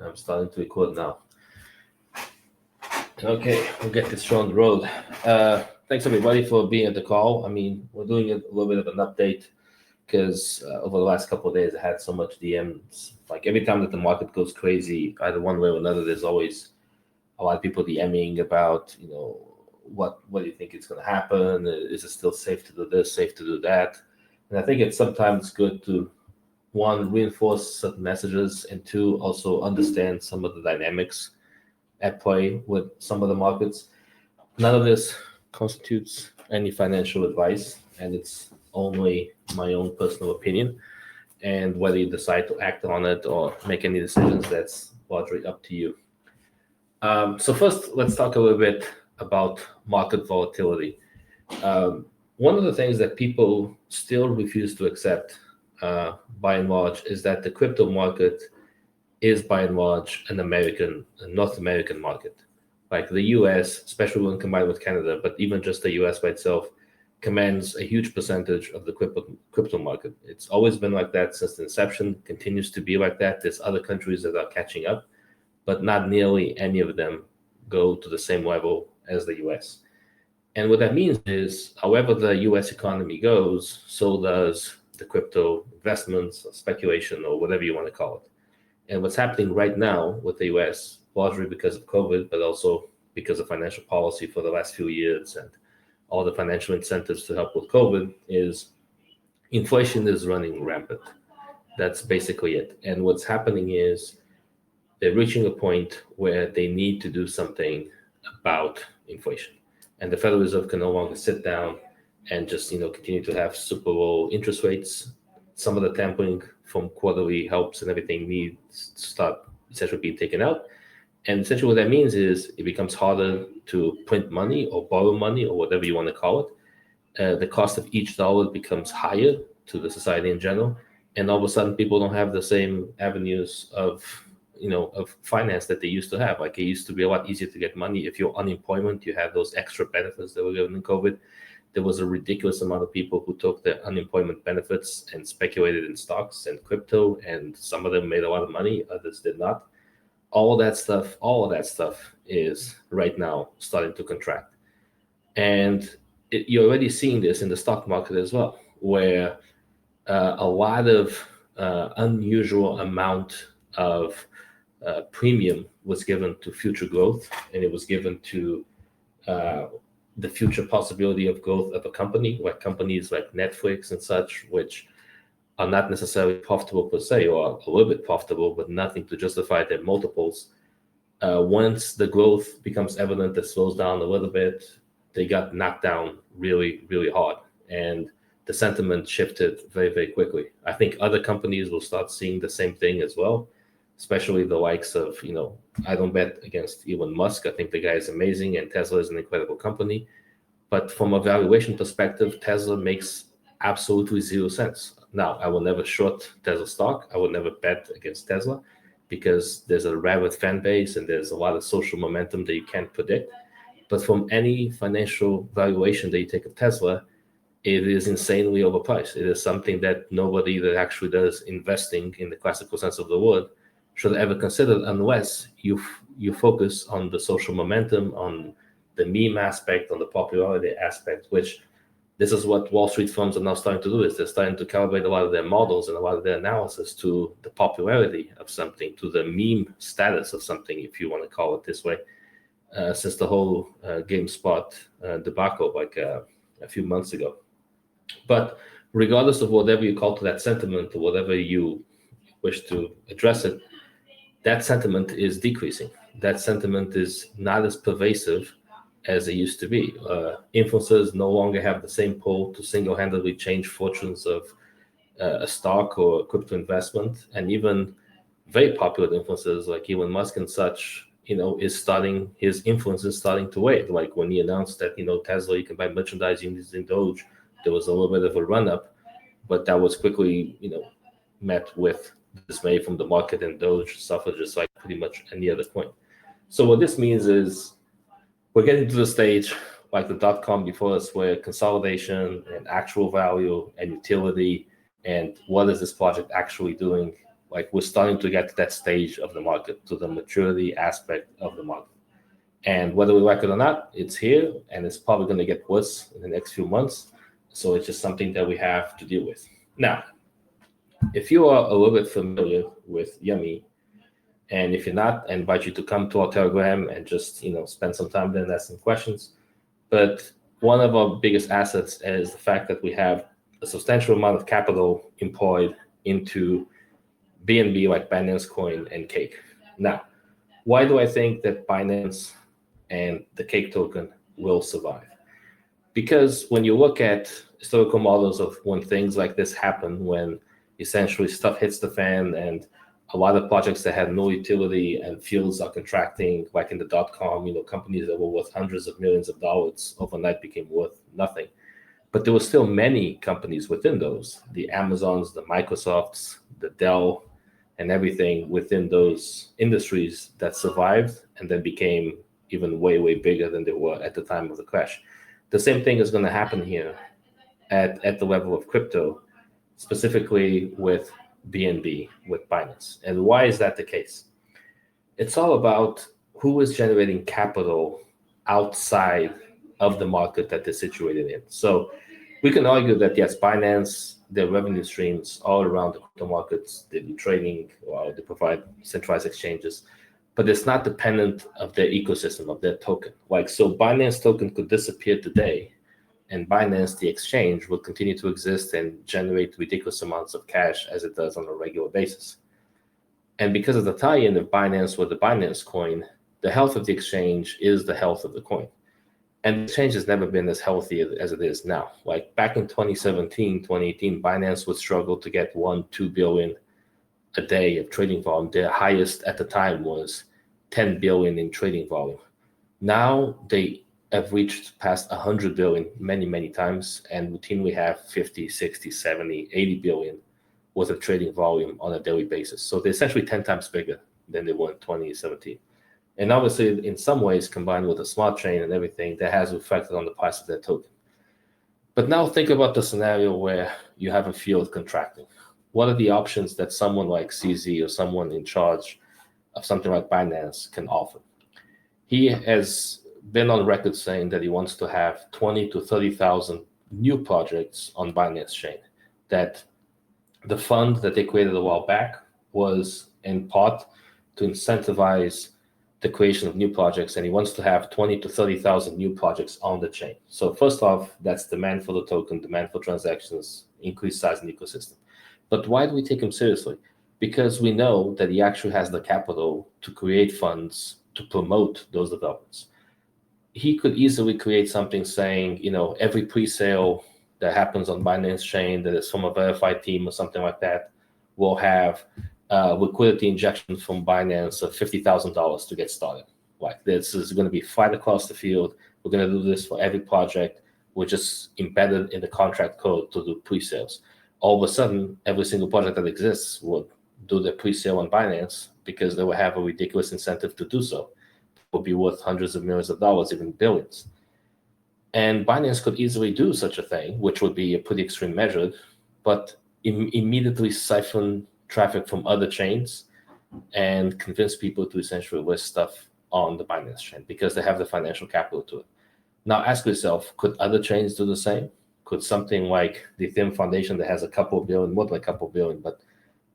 I'm starting to record now. Okay, we'll get this show on the road. Thanks everybody for being at the call. I mean, we're doing a little bit of an update because over the last couple of days, I had so much DMs. Like every time that the market goes crazy, either one way or another, there's always a lot of people DMing about, what do you think is going to happen? Is it still safe to do this, safe to do that? And I think it's sometimes good to, one, reinforce certain messages, and two, also understand some of the dynamics at play with some of the markets. None of this constitutes any financial advice, and it's only my own personal opinion. And whether you decide to act on it or make any decisions, that's largely up to you. So first, let's talk a little bit about market volatility. One of the things that people still refuse to accept, by and large, is that the crypto market is by and large a North American market. Like the US, especially when combined with Canada, but even just the US by itself, commands a huge percentage of the crypto market. It's always been like that since the inception, continues to be like that. There's other countries that are catching up, but not nearly any of them go to the same level as the US. And what that means is, however the US economy goes, so does the crypto investments, or speculation, or whatever you want to call it. And what's happening right now with the US, largely because of COVID, but also because of financial policy for the last few years and all the financial incentives to help with COVID, is inflation is running rampant. That's basically it. And what's happening is they're reaching a point where they need to do something about inflation. And the Federal Reserve can no longer sit down and just continue to have super low interest rates. Some of the tampering from quarterly helps and everything needs to start essentially being taken out. And essentially what that means is it becomes harder to print money or borrow money or whatever you want to call it. The cost of each dollar becomes higher to the society in general. And all of a sudden people don't have the same avenues of finance that they used to have. Like it used to be a lot easier to get money. If you're unemployment, you had those extra benefits that were given in COVID. There was a ridiculous amount of people who took their unemployment benefits and speculated in stocks and crypto, and some of them made a lot of money, others did not. All of that stuff is right now starting to contract. And you're already seeing this in the stock market as well, where a lot of unusual amount of premium was given to future growth, and it was given to the future possibility of growth of a company, like companies like Netflix and such, which are not necessarily profitable per se, or a little bit profitable, but nothing to justify their multiples. Once the growth becomes evident, that slows down a little bit, they got knocked down really, really hard. And the sentiment shifted very, very quickly. I think other companies will start seeing the same thing as well, especially the likes of, I don't bet against Elon Musk. I think the guy is amazing, and Tesla is an incredible company. But from a valuation perspective, Tesla makes absolutely zero sense. Now, I will never short Tesla stock. I will never bet against Tesla because there's a rabid fan base and there's a lot of social momentum that you can't predict. But from any financial valuation that you take of Tesla, it is insanely overpriced. It is something that nobody that actually does investing in the classical sense of the word should ever consider, unless you focus on the social momentum, on the meme aspect, on the popularity aspect, which this is what Wall Street firms are now starting to do. Is they're starting to calibrate a lot of their models and a lot of their analysis to the popularity of something, to the meme status of something, if you want to call it this way, since the whole GameSpot debacle like a few months ago. But regardless of whatever you call to that sentiment, or whatever you wish to address it, that sentiment is decreasing. That sentiment is not as pervasive as it used to be. Influencers no longer have the same pull to single-handedly change fortunes of a stock or a crypto investment. And even very popular influencers like Elon Musk and such, his influence is starting to wane. Like when he announced that, Tesla, you can buy merchandise using Doge, there was a little bit of a run-up, but that was quickly, met with dismay from the market, and Doge suffered just like pretty much any other coin. So what this means is we're getting to the stage like the .com before us, where consolidation and actual value and utility and what is this project actually doing Like we're starting to get to that stage of the market, to the maturity aspect of the market. And whether we like it or not, it's here, and it's probably going to get worse in the next few months. So it's just something that we have to deal with. Now, if you are a little bit familiar with Yummy, and if you're not, I invite you to come to our Telegram and just spend some time there and ask some questions. But one of our biggest assets is the fact that we have a substantial amount of capital employed into BNB, like Binance Coin and Cake. Now, why do I think that Binance and the Cake token will survive? Because when you look at historical models of when things like this happen, when essentially stuff hits the fan and a lot of projects that had no utility and fields are contracting, like in the .com, companies that were worth hundreds of millions of dollars overnight became worth nothing. But there were still many companies within those, the Amazons, the Microsofts, the Dell, and everything within those industries that survived and then became even way, way bigger than they were at the time of the crash. The same thing is going to happen here at the level of crypto, specifically with BNB, with Binance. And why is that the case? It's all about who is generating capital outside of the market that they're situated in. So we can argue that, yes, Binance, their revenue streams all around the crypto markets, they do trading, or they provide centralized exchanges, but it's not dependent of their ecosystem, of their token. So Binance token could disappear today, and Binance, the exchange, will continue to exist and generate ridiculous amounts of cash as it does on a regular basis. And because of the tie-in of Binance with the Binance coin, the health of the exchange is the health of the coin. And the exchange has never been as healthy as it is now. Like back in 2017, 2018, Binance would struggle to get 1-2 billion a day of trading volume. Their highest at the time was 10 billion in trading volume. Now they have reached past 100 billion many, many times, and routinely have 50, 60, 70, 80 billion worth of trading volume on a daily basis. So they're essentially 10 times bigger than they were in 2017. And obviously, in some ways, combined with the smart chain and everything, that has reflected on the price of their token. But now think about the scenario where you have a field contracting. What are the options that someone like CZ or someone in charge of something like Binance can offer? He has been on record saying that he wants to have 20 to 30,000 new projects on Binance chain. That the fund that they created a while back was in part to incentivize the creation of new projects, and he wants to have 20 to 30,000 new projects on the chain. So first off, that's demand for the token, demand for transactions, increased size in the ecosystem. But why do we take him seriously? Because we know that he actually has the capital to create funds to promote those developments. He could easily create something saying, every pre-sale that happens on Binance chain that is from a verified team or something like that will have liquidity injection from Binance of $50,000 to get started. Like this is going to be fight across the field. We're going to do this for every project. We're just embedded in the contract code to do pre-sales. All of a sudden, every single project that exists will do their pre-sale on Binance because they will have a ridiculous incentive to do so. Will be worth hundreds of millions of dollars, even billions. And Binance could easily do such a thing, which would be a pretty extreme measure, but immediately siphon traffic from other chains and convince people to essentially list stuff on the Binance chain because they have the financial capital to it. Now ask yourself, could other chains do the same? Could something like the Ethereum Foundation that has a couple of billion, more than a couple of billion, but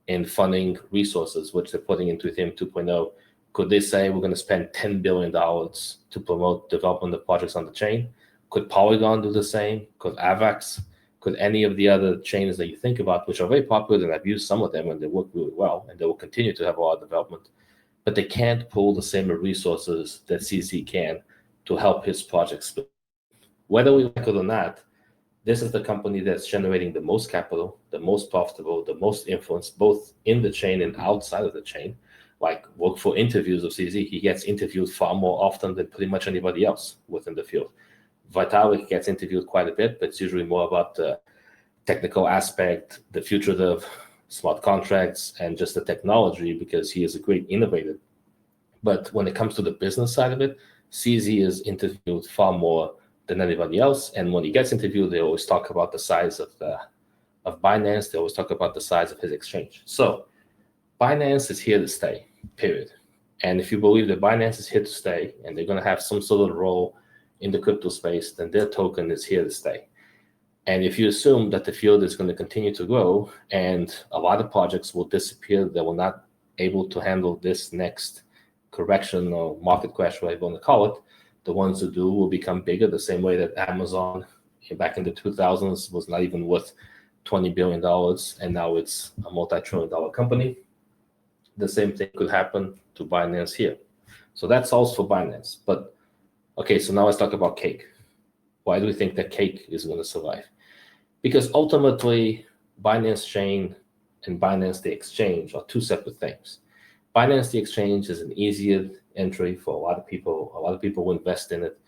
in funding resources, which they're putting into Ethereum 2.0, could they say we're going to spend $10 billion to promote development of projects on the chain? Could Polygon do the same? Could Avax? Could any of the other chains that you think about, which are very popular, and I've used some of them and they work really well, and they will continue to have a lot of development, but they can't pull the same resources that CZ can to help his projects. Whether we like it or not, this is the company that's generating the most capital, the most profitable, the most influence, both in the chain and outside of the chain. Like work for interviews of CZ, he gets interviewed far more often than pretty much anybody else within the field. Vitalik gets interviewed quite a bit, but it's usually more about the technical aspect, the future of smart contracts, and just the technology because he is a great innovator. But when it comes to the business side of it, CZ is interviewed far more than anybody else. And when he gets interviewed, they always talk about the size of Binance. They always talk about the size of his exchange. So Binance is here to stay, period. And if you believe that Binance is here to stay and they're going to have some sort of role in the crypto space, then their token is here to stay. And if you assume that the field is going to continue to grow and a lot of projects will disappear that will not able to handle this next correction or market crash, whatever you want to call it, the ones who do will become bigger, the same way that Amazon back in the 2000s was not even worth $20 billion, and now it's a multi-trillion-dollar company. The same thing could happen to Binance here. So that solves for Binance. But okay, so now let's talk about Cake. Why do we think that Cake is going to survive? Because ultimately, Binance Chain and Binance the Exchange are two separate things. Binance the Exchange is an easier entry for a lot of people. A lot of people will invest in it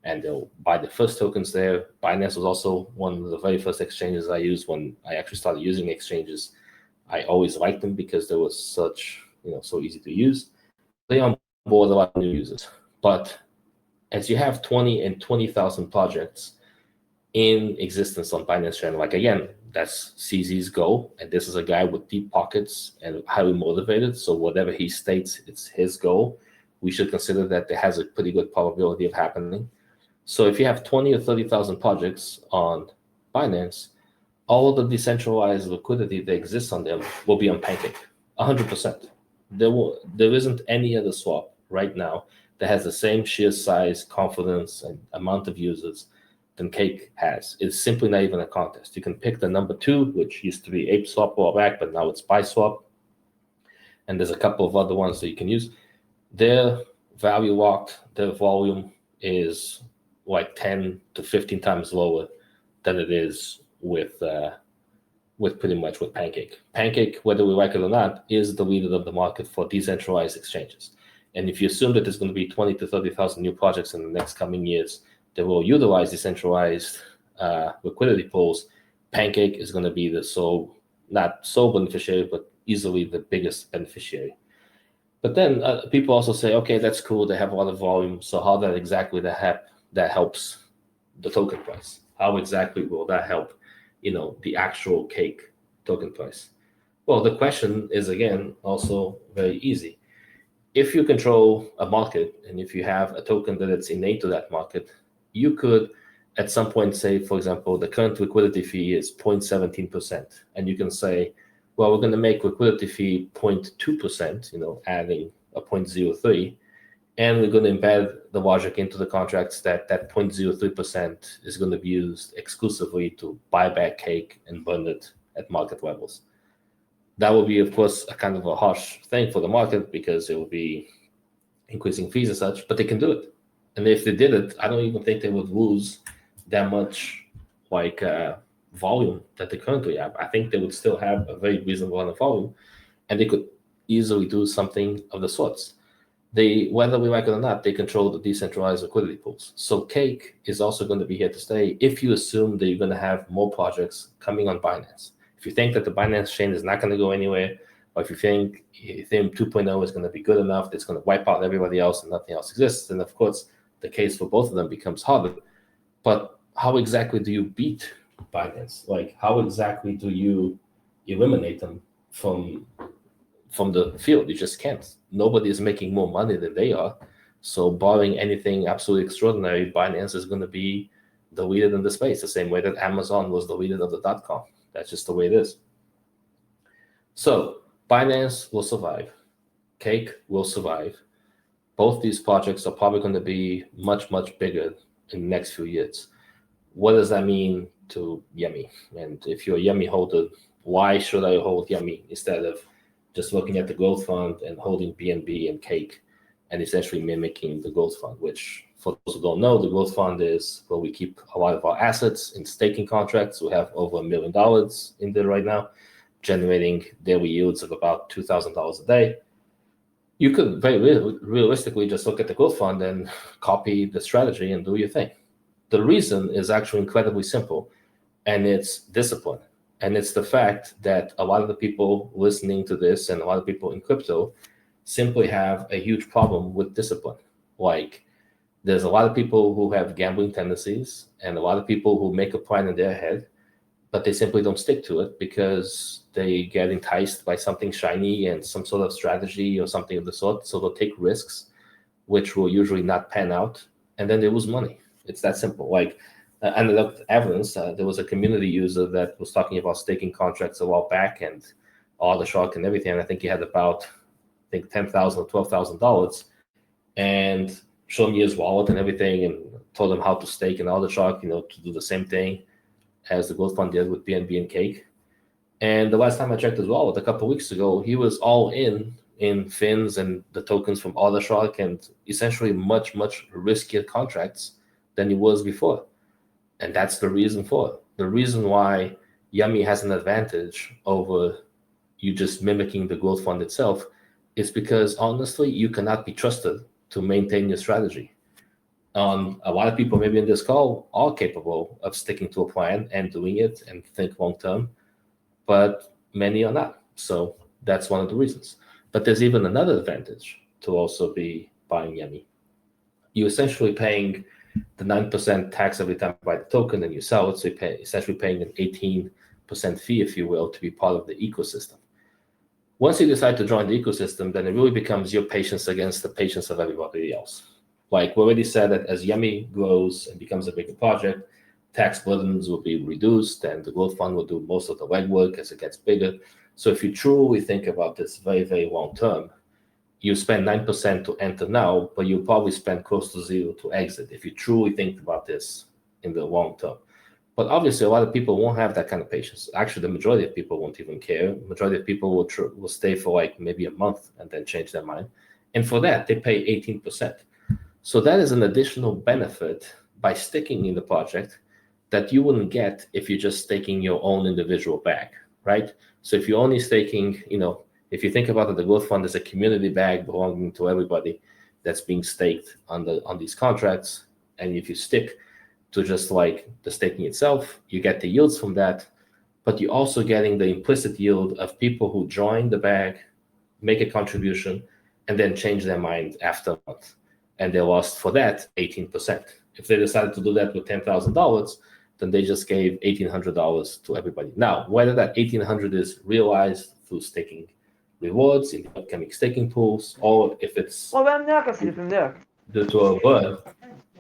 and they'll buy the first tokens there. Binance was also one of the very first exchanges I used when I actually started using exchanges. I always liked them because they were such, so easy to use. They onboard a lot of new users. But as you have 20 and 20,000 projects in existence on Binance Chain, like again, that's CZ's goal. And this is a guy with deep pockets and highly motivated. So whatever he states, it's his goal. We should consider that there has a pretty good probability of happening. So if you have 20 or 30,000 projects on Binance, all of the decentralized liquidity that exists on them will be on Pancake, 100%. There isn't any other swap right now that has the same sheer size, confidence, and amount of users than Cake has. It's simply not even a contest. You can pick the number 2, which used to be ApeSwap a while back, but now it's BuySwap. And there's a couple of other ones that you can use. Their value locked, their volume is like 10 to 15 times lower than it is with pretty much with Pancake. Pancake, whether we like it or not, is the leader of the market for decentralized exchanges. And if you assume that there's going to be 20 to 30,000 new projects in the next coming years that will utilize decentralized liquidity pools, Pancake is going to be the not sole beneficiary, but easily the biggest beneficiary. But then people also say, okay, that's cool. They have a lot of volume. So how that exactly that helps the token price? How exactly will that help, the actual Cake token price? Well, the question is, again, also very easy. If you control a market and if you have a token that it's innate to that market, you could at some point say, for example, the current liquidity fee is 0.17%. And you can say, well, we're going to make liquidity fee 0.2%, adding a 0.03. And we're going to embed the logic into the contracts that 0.03% is going to be used exclusively to buy back Cake and burn it at market levels. That will be, of course, a kind of a harsh thing for the market because it will be increasing fees and such, but they can do it. And if they did it, I don't even think they would lose that much volume that they currently have. I think they would still have a very reasonable amount of volume, and they could easily do something of the sorts. Whether we like it or not, they control the decentralized liquidity pools. So Cake is also going to be here to stay if you assume that you're going to have more projects coming on Binance. If you think that the Binance chain is not going to go anywhere, or if you think Ethereum 2.0 is going to be good enough, it's going to wipe out everybody else and nothing else exists, then of course the case for both of them becomes harder. But how exactly do you beat Binance? How exactly do you eliminate them from the field? You just can't. Nobody is making more money than they are. So barring anything absolutely extraordinary, Binance is going to be the leader in the space, the same way that Amazon was the leader of the .com. That's just the way it is. So Binance will survive. Cake will survive. Both these projects are probably going to be much, much bigger in the next few years. What does that mean to Yummy? And if you're a Yummy holder, why should I hold Yummy instead of just looking at the growth fund and holding BNB and Cake and essentially mimicking the growth fund, which for those who don't know, the growth fund is where we keep a lot of our assets in staking contracts. We have over $1 million in there right now, generating daily yields of about $2,000 a day. You could very realistically just look at the growth fund and copy the strategy and do your thing. The reason is actually incredibly simple, and it's discipline. And it's the fact that a lot of the people listening to this and a lot of people in crypto simply have a huge problem with discipline. There's a lot of people who have gambling tendencies and a lot of people who make a plan in their head but they simply don't stick to it because they get enticed by something shiny and some sort of strategy or something of the sort. So they'll take risks, which will usually not pan out, and then they lose money. It's that simple. Like, and I looked at evidence. There was a community user that was talking about staking contracts a while back and all the shark and everything. And I think he had about, I think, $10,000 or $12,000, and showed me his wallet and everything, and told him how to stake and all the shark, to do the same thing as the Gold Fund did with BNB and Cake. And the last time I checked his wallet, a couple of weeks ago, he was all in fins and the tokens from Other Shark and essentially much, much riskier contracts than he was before. And that's the reason for it. The reason why Yummy has an advantage over you just mimicking the growth fund itself is because, honestly, you cannot be trusted to maintain your strategy. A lot of people maybe in this call are capable of sticking to a plan and doing it and think long term, but many are not. So that's one of the reasons. But there's even another advantage to also be buying Yummy. You're essentially paying the 9% tax every time you buy the token and you sell it. So you're essentially paying an 18% fee, if you will, to be part of the ecosystem. Once you decide to join the ecosystem, then it really becomes your patience against the patience of everybody else. Like we already said, that as Yummy grows and becomes a bigger project, tax burdens will be reduced and the growth fund will do most of the legwork as it gets bigger. So if you truly think about this very, very long term, you spend 9% to enter now, but you'll probably spend close to zero to exit if you truly think about this in the long term. But obviously, a lot of people won't have that kind of patience. Actually, the majority of people won't even care. The majority of people will stay for like maybe a month and then change their mind. And for that, they pay 18%. So that is an additional benefit by sticking in the project that you wouldn't get if you're just staking your own individual bag, right? So if you're only staking, if you think about it, the growth fund is a community bag belonging to everybody that's being staked on these contracts. And if you stick to just like the staking itself, you get the yields from that, but you're also getting the implicit yield of people who join the bag, make a contribution, and then change their mind after a month. And they lost for that 18%. If they decided to do that with $10,000, then they just gave $1,800 to everybody. Now, whether that $1,800 is realized through staking rewards in the upcoming staking pools, or if it's due to a burn,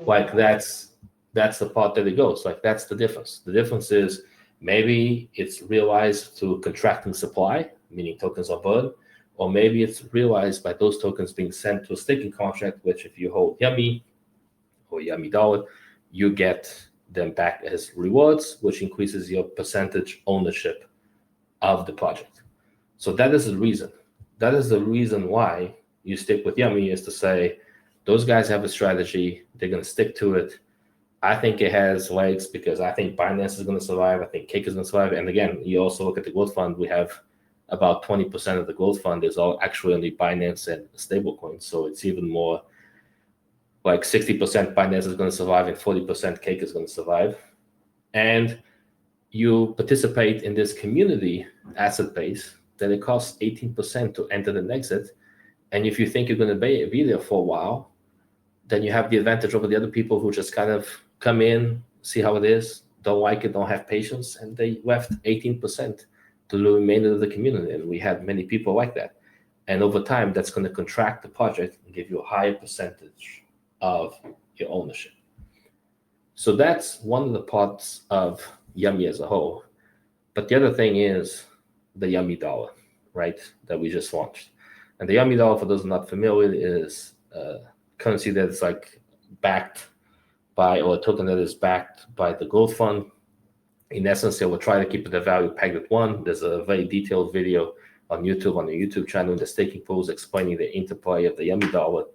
like that's the part that it goes. Like that's the difference. The difference is maybe it's realized through contracting supply, meaning tokens are burned, or maybe it's realized by those tokens being sent to a staking contract, which if you hold Yummy or Yummy Dollar, you get them back as rewards, which increases your percentage ownership of the project. So that is the reason. That is the reason why you stick with Yummy, is to say, those guys have a strategy, they're going to stick to it. I think it has legs because I think Binance is going to survive. I think Cake is going to survive. And again, you also look at the growth fund, we have about 20% of the growth fund is all actually only Binance and stablecoins. So it's even more like 60% Binance is going to survive and 40% Cake is going to survive. And you participate in this community asset base that it costs 18% to enter and exit. And if you think you're going to be there for a while, then you have the advantage over the other people who just kind of come in, see how it is, don't like it, don't have patience, and they left 18% to the remainder of the community. And we had many people like that. And over time, that's going to contract the project and give you a higher percentage of your ownership. So that's one of the parts of Yummy as a whole. But the other thing is the Yummy Dollar, right, that we just launched. And the Yummy Dollar, for those not familiar, is currency that is like backed by, or a token that is backed by the growth fund. In essence, they will try to keep the value pegged at 1. There's a very detailed video on YouTube, on the YouTube channel, in the staking pools, explaining the interplay of the Yummy Dollar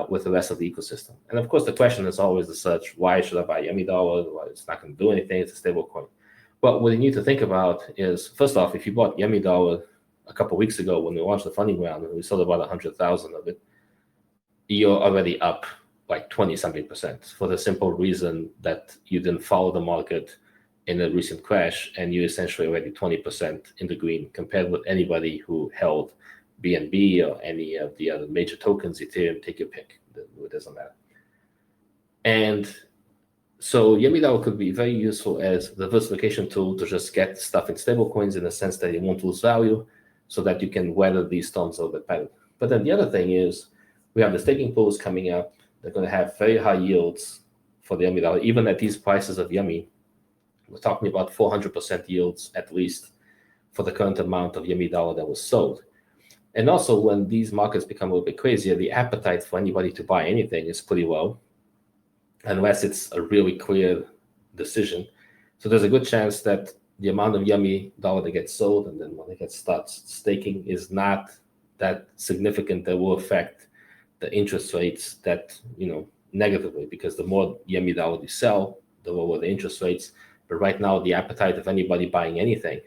with the rest of the ecosystem. And of course, the question is always the such, why should I buy Yummy Dollar? Well, it's not going to do anything. It's a stable coin. But what you need to think about is, first off, if you bought Yummy Dollar a couple of weeks ago when we launched the funding round and we sold about 100,000 of it, you're already up like 20-something% for the simple reason that you didn't follow the market in a recent crash, and you're essentially already 20% in the green compared with anybody who held BNB or any of the other major tokens, Ethereum, take your pick. It doesn't matter. And So Yummy could be very useful as a diversification tool to just get stuff in stablecoins in the sense that it won't lose value, so that you can weather these storms a little bit better. But then the other thing is, we have the staking pools coming up. They're going to have very high yields for the Yummy. Even at these prices of Yummy, we're talking about 400% yields at least for the current amount of Yummy that was sold. And also, when these markets become a little bit crazier, the appetite for anybody to buy anything is pretty low, unless it's a really clear decision. So there's a good chance that the amount of Yummy that gets sold, and then when it starts staking, is not that significant that will affect the interest rates that, negatively, because the more Yummy you sell, the lower the interest rates. But right now, the appetite of anybody buying anything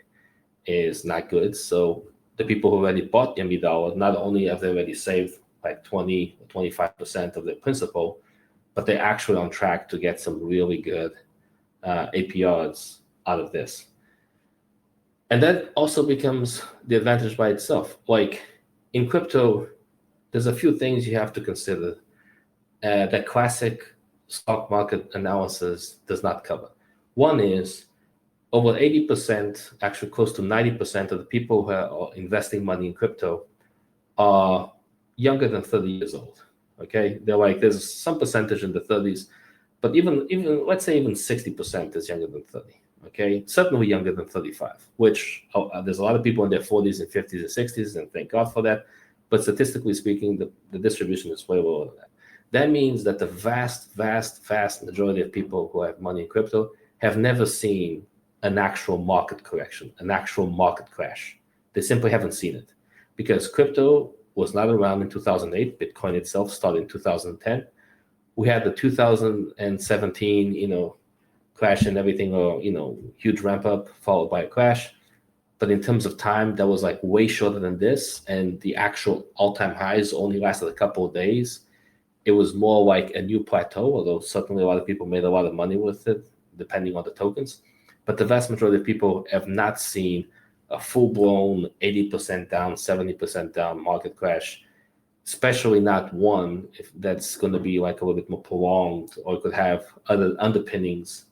is not good. So the people who already bought Yummy, not only have they already saved like 20 or 25% of their principal, but they're actually on track to get some really good APRs out of this. And that also becomes the advantage by itself. Like in crypto, there's a few things you have to consider that classic stock market analysis does not cover. One is over 80%, actually close to 90% of the people who are investing money in crypto are younger than 30 years old. Okay, there's some percentage in the 30s, but even let's say even 60% is younger than 30. Okay, certainly younger than 35, which there's a lot of people in their 40s and 50s and 60s, and thank God for that. But statistically speaking, the distribution is way lower than that. That means that the vast majority of people who have money in crypto have never seen an actual market correction, an actual market crash. They simply haven't seen it, because crypto was not around in 2008. Bitcoin itself started in 2010. We had the 2017, crash and everything, or, huge ramp up followed by a crash. But in terms of time, that was like way shorter than this. And the actual all-time highs only lasted a couple of days. It was more like a new plateau, although certainly a lot of people made a lot of money with it, depending on the tokens. But the vast majority of people have not seen a full-blown 80% down, 70% down market crash, especially not one if that's going to be like a little bit more prolonged, or could have other underpinnings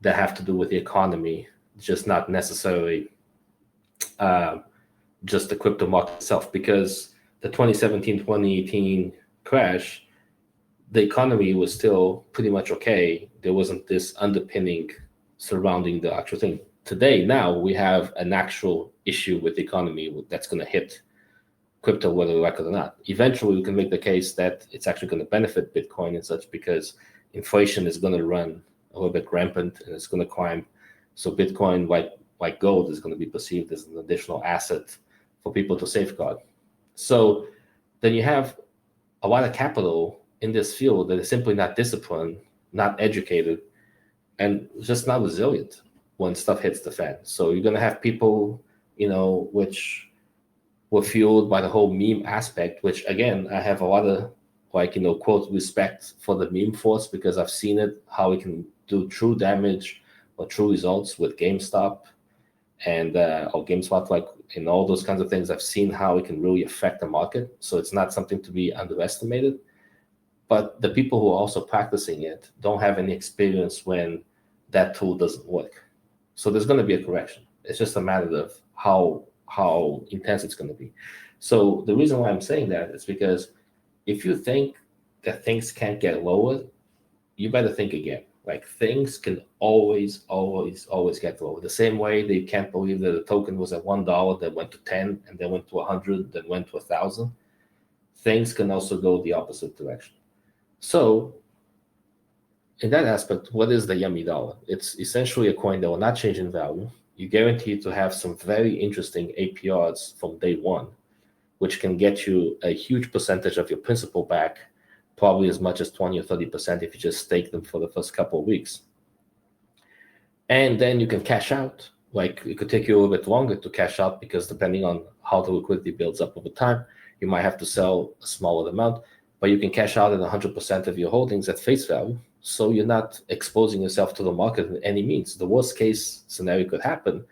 that have to do with the economy, just not necessarily just the crypto market itself. Because the 2017-2018 crash, the economy was still pretty much okay. There wasn't this underpinning surrounding the actual thing. Today, now, we have an actual issue with the economy that's going to hit crypto, whether we like it or not. Eventually, we can make the case that it's actually going to benefit Bitcoin and such, because inflation is going to run a little bit rampant and it's going to climb. So Bitcoin, like gold, is going to be perceived as an additional asset for people to safeguard. So then you have a lot of capital in this field that is simply not disciplined, not educated, and just not resilient when stuff hits the fan. So you're going to have people, which were fueled by the whole meme aspect, which, again, I have a lot of, quote, respect for the meme force, because I've seen it, how it can do true damage or true results with GameStop and or GameSpot, in all those kinds of things. I've seen how it can really affect the market. So it's not something to be underestimated. But the people who are also practicing it don't have any experience when that tool doesn't work. So there's going to be a correction. It's just a matter of how intense it's going to be. So the reason why I'm saying that is because if you think that things can't get lower, you better think again. Like, things can always get lower. The same way that you can't believe that a token was at $1, then went to 10, and then went to 100, then went to 1,000. Things can also go the opposite direction. So in that aspect, what is the Yummy dollar? It's essentially a coin that will not change in value. You guarantee to have some very interesting APRs from day one, which can get you a huge percentage of your principal back, probably as much as 20 or 30% if you just stake them for the first couple of weeks. And then you can cash out. Like, it could take you a little bit longer to cash out, because depending on how the liquidity builds up over time, you might have to sell a smaller amount, but you can cash out at 100% of your holdings at face value. So you're not exposing yourself to the market in any means. The worst case scenario could happen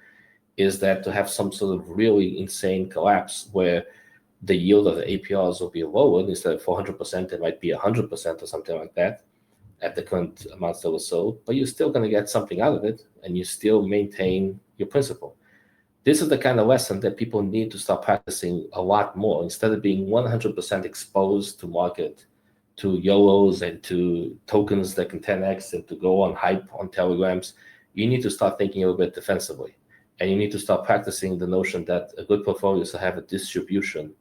is that to have some sort of really insane collapse where the yield of the APRs will be lower. Instead of 400%, it might be 100% or something like that. at the current amounts that were sold, but you're still going to get something out of it, and you still maintain your principal. This is the kind of lesson that people need to start practicing a lot more. Instead of being 100% exposed to market, to YOLOs and to tokens that can 10x and to go on hype on telegrams, you need to start thinking a little bit defensively. And you need to start practicing the notion that a good portfolio is to have a distribution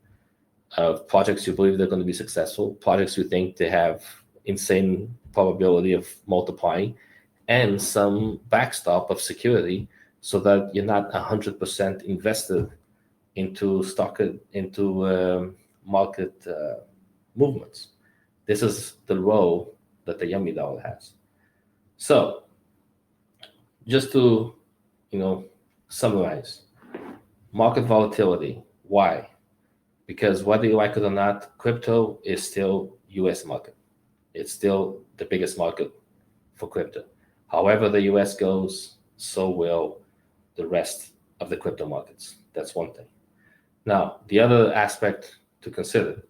of projects you believe they're going to be successful, projects you think they have insane probability of multiplying, and some backstop of security so that you're not 100% invested into market movements. This is the role that the Yummy dollar has. So just to summarize, market volatility. Why? Because whether you like it or not, crypto is still US market. It's still the biggest market for crypto. However the US goes, so will the rest of the crypto markets. That's one thing. Now, the other aspect to consider.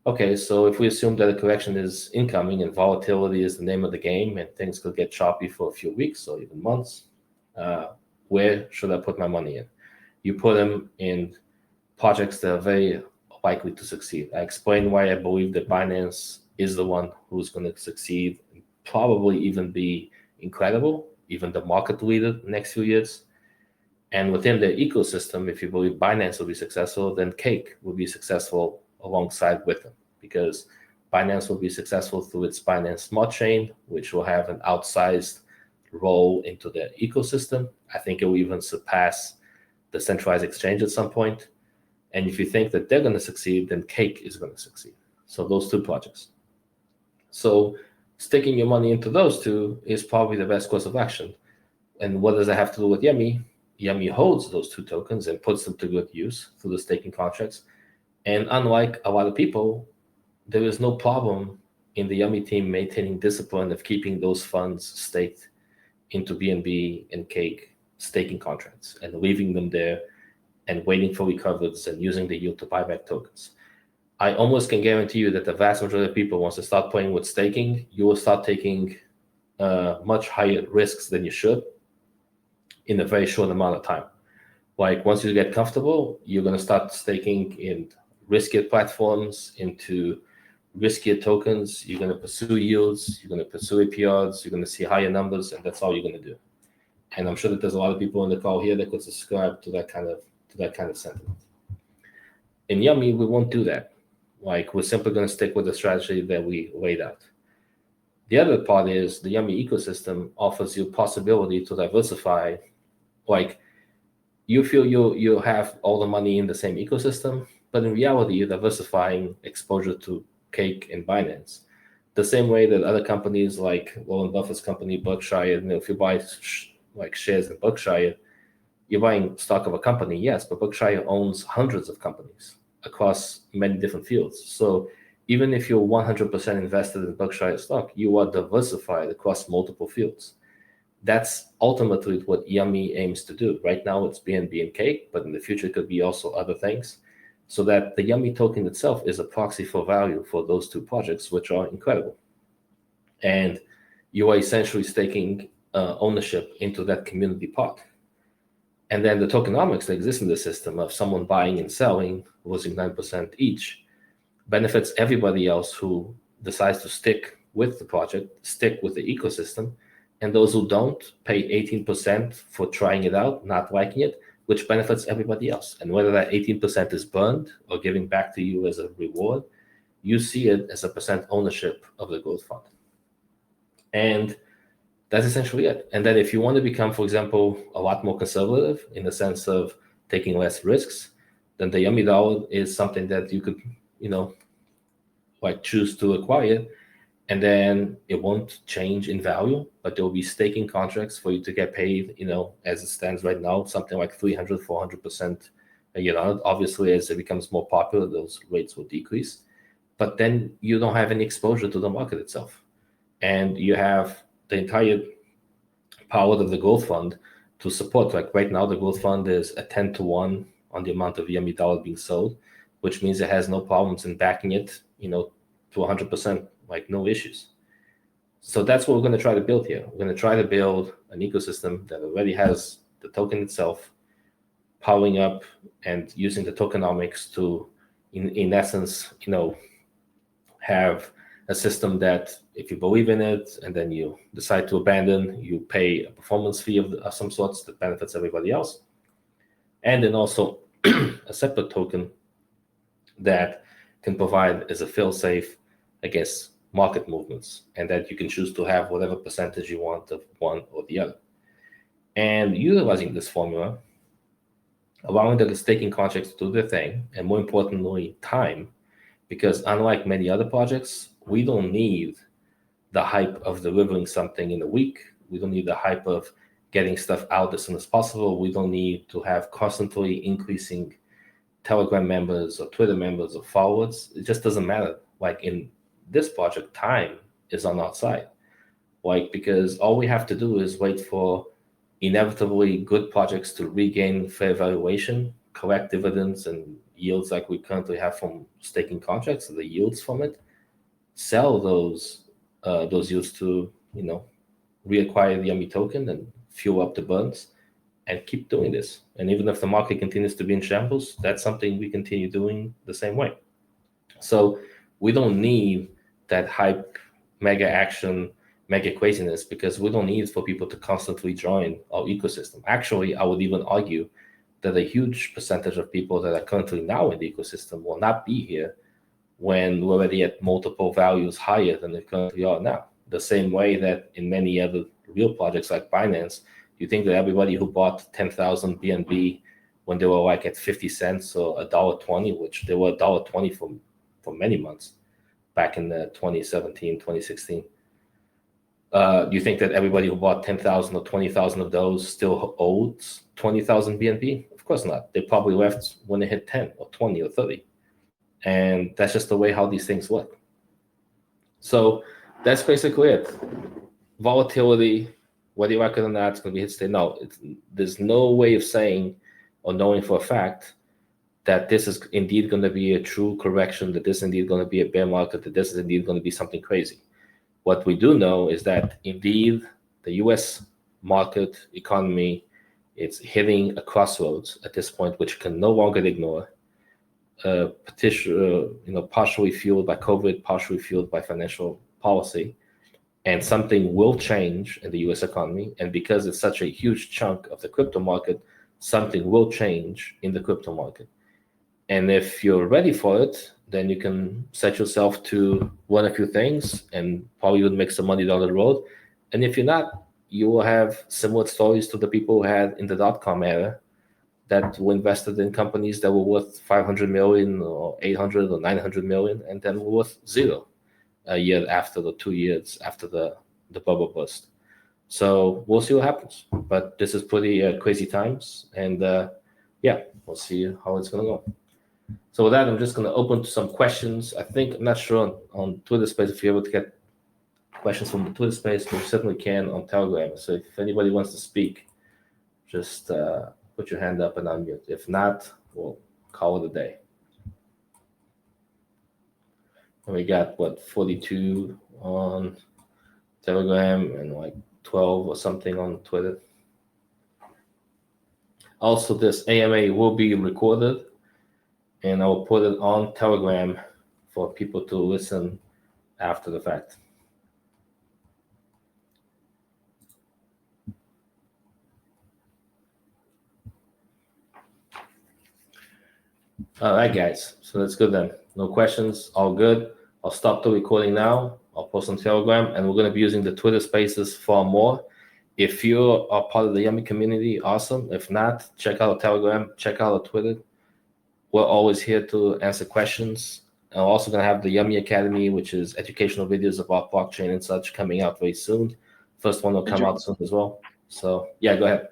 Okay, so if we assume that a correction is incoming and volatility is the name of the game and things could get choppy for a few weeks or even months, where should I put my money in? You put them in projects that are very likely to succeed. I explained why I believe that Binance is the one who's going to succeed, probably even be incredible, even the market leader the next few years. And within the ecosystem, if you believe Binance will be successful, then Cake will be successful alongside with them, because Binance will be successful through its Binance Smart Chain, which will have an outsized role into the ecosystem. I think it will even surpass the centralized exchange at some point. And if you think that they're going to succeed, then Cake is going to succeed. So those two projects. So sticking your money into those two is probably the best course of action. And what does that have to do with Yummy? Yummy holds those two tokens and puts them to good use through the staking contracts. And unlike a lot of people, there is no problem in the Yummy team maintaining discipline of keeping those funds staked into BNB and Cake staking contracts and leaving them there and waiting for recoveries and using the yield to buy back tokens. I almost can guarantee you that the vast majority of people, once they start playing with staking, you will start taking much higher risks than you should in a very short amount of time. Like once you get comfortable, you're going to start staking in riskier platforms, into riskier tokens. You're going to pursue yields, you're going to pursue APRs, you're going to see higher numbers, and that's all you're going to do. And I'm sure that there's a lot of people on the call here that could subscribe to that kind of sentiment. In Yummy, we won't do that. Like we're simply going to stick with the strategy that we laid out. The other part is the Yummy ecosystem offers you possibility to diversify. Like you feel you have all the money in the same ecosystem, but in reality, you're diversifying exposure to Cake and Binance. The same way that other companies like Warren Buffett's company, Berkshire, if you buy shares in Berkshire, you're buying stock of a company, yes, but Berkshire owns hundreds of companies across many different fields. So even if you're 100% invested in Berkshire stock, you are diversified across multiple fields. That's ultimately what Yummy aims to do. Right now it's BNB and Cake, but in the future it could be also other things, so that the Yummy token itself is a proxy for value for those two projects, which are incredible. And you are essentially staking ownership into that community pot. And then the tokenomics that exist in the system of someone buying and selling, losing 9% each, benefits everybody else who decides to stick with the project, stick with the ecosystem, and those who don't pay 18% for trying it out, not liking it, which benefits everybody else. And whether that 18% is burned or giving back to you as a reward, you see it as a percent ownership of the growth fund. And that's essentially it. And then if you want to become, for example, a lot more conservative in the sense of taking less risks, then the Yummy dollar is something that you could, choose to acquire. And then it won't change in value, but there will be staking contracts for you to get paid, as it stands right now, something like 300, 400% a year on it. Obviously, as it becomes more popular, those rates will decrease. But then you don't have any exposure to the market itself. And you have the entire power of the growth fund to support. Like right now, the growth fund is a 10-to-1 on the amount of Yummy dollar being sold, which means it has no problems in backing it, to 100%. Like no issues. So that's what we're going to try to build here. We're going to try to build an ecosystem that already has the token itself powering up and using the tokenomics to, in essence, have a system that if you believe in it and then you decide to abandon, you pay a performance fee of some sorts that benefits everybody else. And then also a separate token that can provide as a fail-safe against market movements, and that you can choose to have whatever percentage you want of one or the other. And utilizing this formula, allowing the staking contracts to do their thing, and more importantly, time, because unlike many other projects, we don't need the hype of delivering something in a week. We don't need the hype of getting stuff out as soon as possible. We don't need to have constantly increasing Telegram members or Twitter members or followers. It just doesn't matter. Like in this project, time is on our side. Like, because all we have to do is wait for inevitably good projects to regain fair valuation, collect dividends and yields like we currently have from staking contracts, the yields from it, sell those yields to reacquire the Yummy token and fuel up the burns, and keep doing this. And even if the market continues to be in shambles, that's something we continue doing the same way. So we don't need that hype, mega action, mega craziness, because we don't need for people to constantly join our ecosystem. Actually, I would even argue that a huge percentage of people that are currently now in the ecosystem will not be here when we're already at multiple values higher than they currently are now. The same way that in many other real projects like Binance, you think that everybody who bought 10,000 BNB when they were like at 50 cents or $1.20, which they were $1.20 for many months back in the 2017, 2016. Do you think that everybody who bought 10,000 or 20,000 of those still owes 20,000 BNB? Of course not. They probably left when they hit 10 or 20 or 30. And that's just the way how these things work. So that's basically it. Volatility, whether you like it or not, it's going to be hit stay. No, there's no way of saying or knowing for a fact that this is indeed going to be a true correction, that this is indeed going to be a bear market, that this is indeed going to be something crazy. What we do know is that indeed the US market economy is hitting a crossroads at this point, which can no longer ignore. Partially fueled by COVID, partially fueled by financial policy, and something will change in the US economy. And because it's such a huge chunk of the crypto market, something will change in the crypto market. And if you're ready for it, then you can set yourself to run a few things and probably would make some money down the road. And if you're not, you will have similar stories to the people who had in the .com era that were invested in companies that were worth 500 million or 800 or 900 million, and then were worth zero a year after, the 2 years after the bubble burst. So we'll see what happens. But this is pretty crazy times. And we'll see how it's going to go. So with that, I'm just going to open to some questions. I'm not sure on Twitter Space if you're able to get questions from the Twitter Space, but you certainly can on Telegram. So if anybody wants to speak, just put your hand up and unmute. If not, we'll call it a day. And we got, 42 on Telegram and like 12 or something on Twitter. Also, this AMA will be recorded, and I will put it on Telegram for people to listen after the fact. All right, guys. So that's good then. No questions. All good. I'll stop the recording now. I'll post on Telegram, and we're going to be using the Twitter Spaces far more. If you are part of the Yummy community, awesome. If not, check out Telegram. Check out Twitter. We're always here to answer questions. I'm also going to have the Yummy Academy, which is educational videos about blockchain and such, coming out very soon. First one will come out soon as well. So, yeah, go ahead.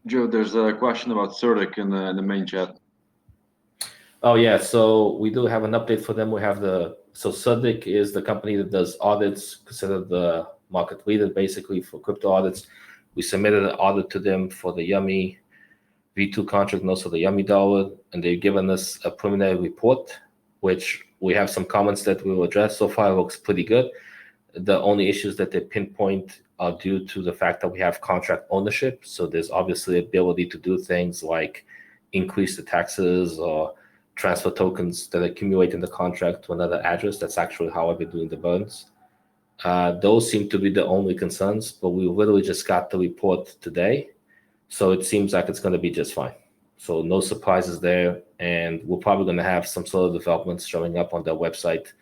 Joe, there's a question about Certic in the main chat. Oh, yeah. So we do have an update for them. We have Certic is the company that does audits, considered the market leader basically for crypto audits. We submitted an audit to them for the Yummy V2 contract and also the Yummy dollar, and they've given us a preliminary report, which we have some comments that we will address. So far, it looks pretty good. The only issues that they pinpoint are due to the fact that we have contract ownership. So there's obviously ability to do things like increase the taxes or transfer tokens that accumulate in the contract to another address. That's actually how I've been doing the burns. Those seem to be the only concerns, but we literally just got the report today. So it seems like it's going to be just fine. So no surprises there. And we're probably going to have some sort of developments showing up on their website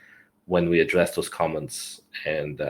when we address those comments. And